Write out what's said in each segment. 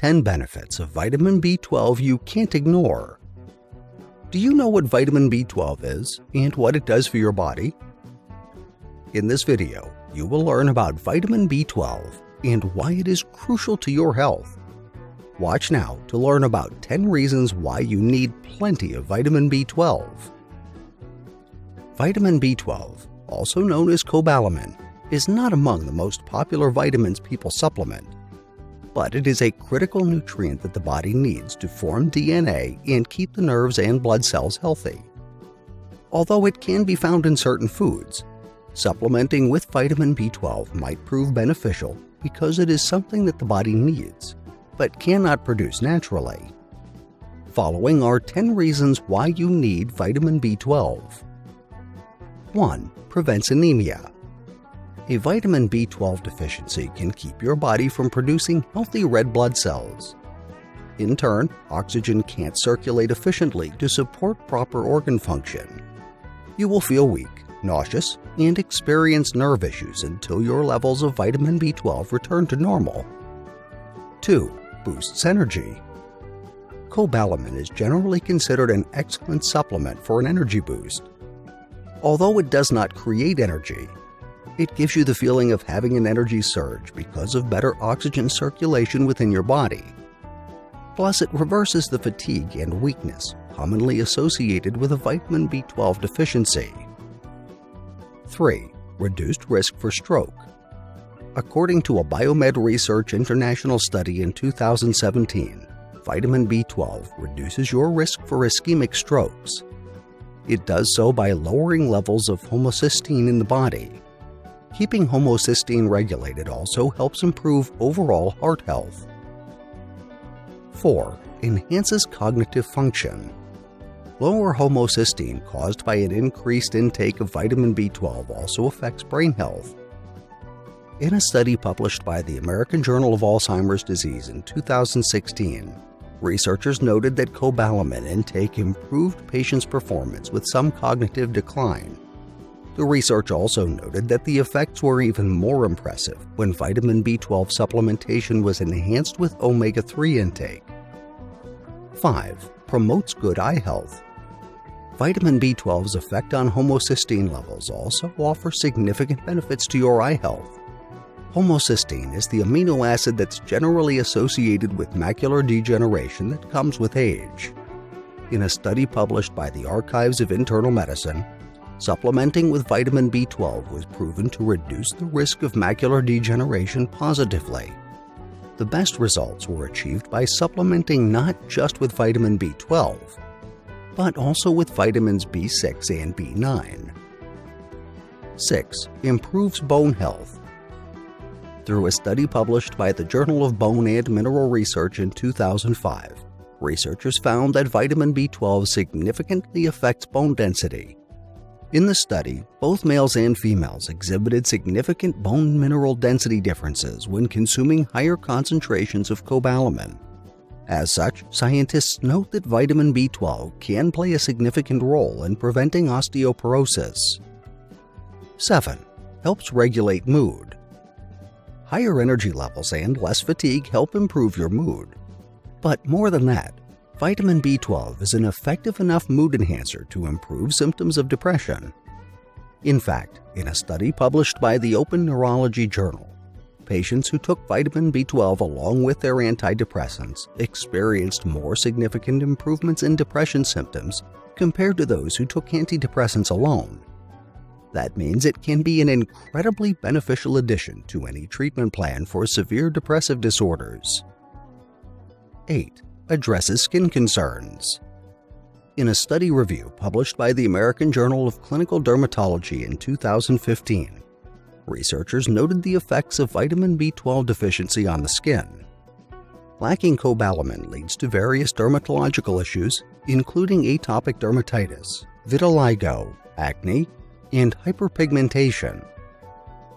10 benefits of vitamin B12 you can't ignore. Do you know what vitamin B12 is and what it does for your body? In this video, you will learn about vitamin B12 and why it is crucial to your health. Watch now to learn about 10 reasons why you need plenty of vitamin B12. Vitamin B12, also known as Cobalamin, is not among the most popular vitamins people supplement, but it is a critical nutrient that the body needs to form DNA and keep the nerves and blood cells healthy. Although it can be found in certain foods, supplementing with vitamin B12 might prove beneficial because it is something that the body needs, but cannot produce naturally. Following are 10 reasons why you need vitamin B12. 1. Prevents anemia. A vitamin B12 deficiency can keep your body from producing healthy red blood cells. In turn, oxygen can't circulate efficiently to support proper organ function. You will feel weak, nauseous, and experience nerve issues until your levels of vitamin B12 return to normal. 2. Boosts energy. Cobalamin is generally considered an excellent supplement for an energy boost. Although it does not create energy, it gives you the feeling of having an energy surge because of better oxygen circulation within your body. Plus, it reverses the fatigue and weakness commonly associated with a vitamin B12 deficiency. 3. Reduced risk for stroke. According to a Biomed Research International study in 2017, vitamin B12 reduces your risk for ischemic strokes. It does so by lowering levels of homocysteine in the body. Keeping homocysteine regulated also helps improve overall heart health. 4. Enhances cognitive function. Lower homocysteine caused by an increased intake of vitamin B12 also affects brain health. In a study published by the American Journal of Alzheimer's Disease in 2016, researchers noted that cobalamin intake improved patients' performance with some cognitive decline. The research also noted that the effects were even more impressive when vitamin B12 supplementation was enhanced with omega-3 intake. 5. Promotes good eye health. Vitamin B12's effect on homocysteine levels also offers significant benefits to your eye health. Homocysteine is the amino acid that's generally associated with macular degeneration that comes with age. In a study published by the Archives of Internal Medicine, supplementing with vitamin B12 was proven to reduce the risk of macular degeneration positively. The best results were achieved by supplementing not just with vitamin B12, but also with vitamins B6 and B9. 6. Improves bone health. Through a study published by the Journal of Bone and Mineral Research in 2005, researchers found that vitamin B12 significantly affects bone density. In the study, both males and females exhibited significant bone mineral density differences when consuming higher concentrations of cobalamin. As such, scientists note that vitamin B12 can play a significant role in preventing osteoporosis. 7. Helps regulate mood. Higher energy levels and less fatigue help improve your mood. But more than that, vitamin B12 is an effective enough mood enhancer to improve symptoms of depression. In fact, in a study published by the Open Neurology Journal, patients who took vitamin B12 along with their antidepressants experienced more significant improvements in depression symptoms compared to those who took antidepressants alone. That means it can be an incredibly beneficial addition to any treatment plan for severe depressive disorders. 8. Addresses skin concerns. In a study review published by the American Journal of Clinical Dermatology in 2015, researchers noted the effects of vitamin B12 deficiency on the skin. Lacking cobalamin leads to various dermatological issues, including atopic dermatitis, vitiligo, acne, and hyperpigmentation.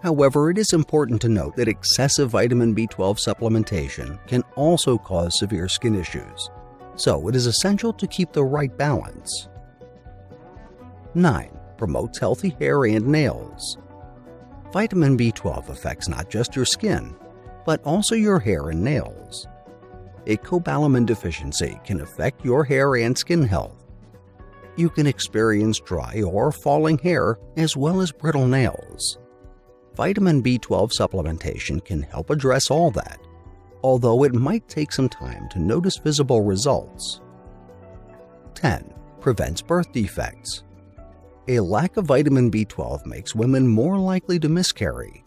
However, it is important to note that excessive vitamin B12 supplementation can also cause severe skin issues, so it is essential to keep the right balance. 9. Promotes healthy hair and nails. Vitamin B12 affects not just your skin, but also your hair and nails. A cobalamin deficiency can affect your hair and skin health. You can experience dry or falling hair as well as brittle nails. Vitamin B12 supplementation can help address all that, although it might take some time to notice visible results. 10. Prevents birth defects. A lack of vitamin B12 makes women more likely to miscarry.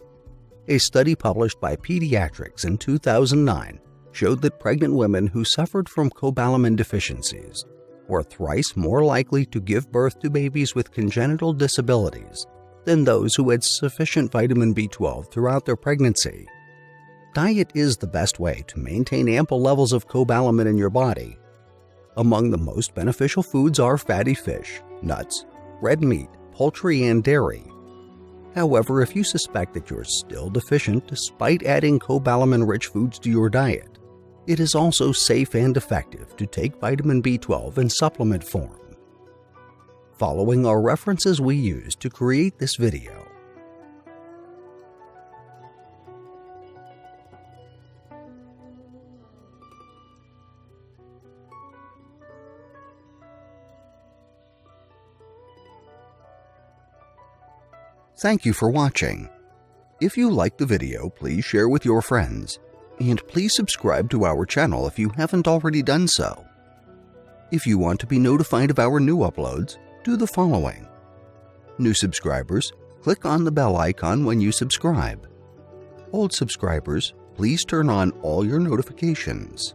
A study published by Pediatrics in 2009 showed that pregnant women who suffered from cobalamin deficiencies were thrice more likely to give birth to babies with congenital disabilities than those who had sufficient vitamin B12 throughout their pregnancy. Diet is the best way to maintain ample levels of cobalamin in your body. Among the most beneficial foods are fatty fish, nuts, red meat, poultry, and dairy. However, if you suspect that you're still deficient despite adding cobalamin-rich foods to your diet, it is also safe and effective to take vitamin B12 in supplement form. Following are references we used to create this video. Thank you for watching. If you liked the video, please share with your friends, and please subscribe to our channel if you haven't already done so. If you want to be notified of our new uploads, do the following. New subscribers, click on the bell icon when you subscribe. Old subscribers, please turn on all your notifications.